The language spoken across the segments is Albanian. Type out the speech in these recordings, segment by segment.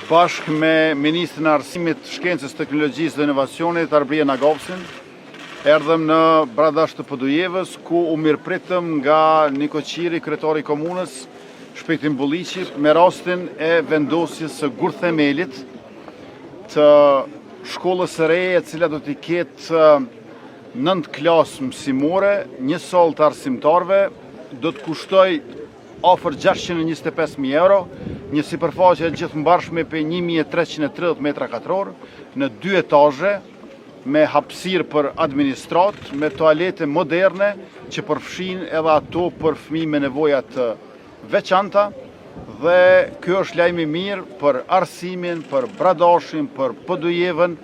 bashkë me Ministrin e Arsimit, Shkencës, Teknologjisë dhe Inovacionit, Arbrija Nagovsin, erdhëm në Bradash të Podujevës, ku u mirëpritëm nga Niko Qiri, kryetari i komunës, Shpejtim Bulliqi, me rastin e vendosjes së gurthemelit të shkollës së re, e cila do t'i ketë 9 klasë mësimore, një sallë të arsimtarve, do të kushtoj afër 625.000 euro, një sipërfaqe gjithë mbarshme për 1330 metra katror, në 2 etazhe, me hapësirë për administrat, me toalete moderne, që përfshin edhe ato për fëmijë me nevoja të veçanta, dhe kjo është lajmi mirë për arsimin, për Bradashin, për Podujevën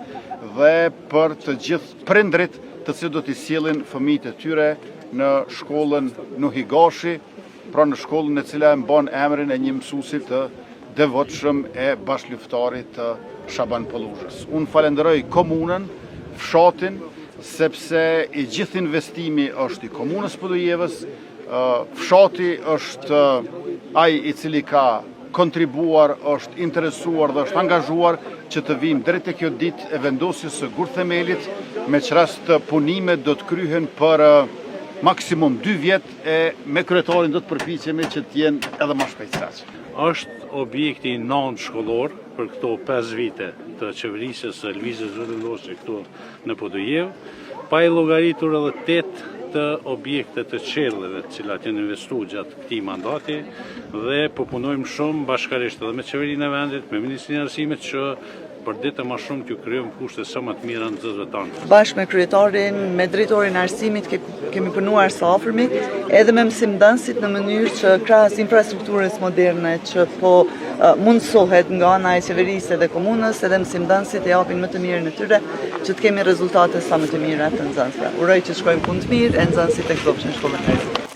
dhe për të gjithë prindrit të cilët do t'i sjellin fëmijët e tyre në shkollën Nuhigashi, pra në shkollën e cila e mban emrin e një mësuesi të devotshëm e bashkëluftëtarit të Shaban Polluzhës. Unë falenderoj komunën, fshatin, sepse i gjithë investimi është i komunës Podujevës, fshati është ai i cili ka kontribuar, është interesuar dhe është angazhuar që të vim drejt e kjo ditë e vendosjes së gurthemelit, me çrast të punimet do të kryhen për maksimum 2 vjet e me kryetarin do të përpiqemi që të jenë edhe më shpejt saq. Është objekti 9 shkollor për këto 5 vite të qeverisë së Lvizës Zhurëlloshe këtu në Podujevë, pa i llogaritur edhe 8 të objekte të qellëve të cilat janë investuar gjatë këtij mandati, dhe po punojmë shumë bashkërisht edhe me qeverinë e vendit, me Ministrinë e Arsimit, që për ditë më shumë t'ju krijojmë kushte sa më të mira nxënësve tanë. Bashkë me kryetarin, me drejtorin e arsimit kemi punuar së afërmi, edhe me mësimdhënësit në mënyrë që krahas infrastrukturës moderne që po mundsohet nga ana e qeverisë dhe komunës, edhe mësimdhënësit e japin më të mirën e tyre, që të kemi rezultate sa më të mira të nxënësve. Uroj që shkojmë punë të mirë e nxënësit e këto në shkollën e arsimit.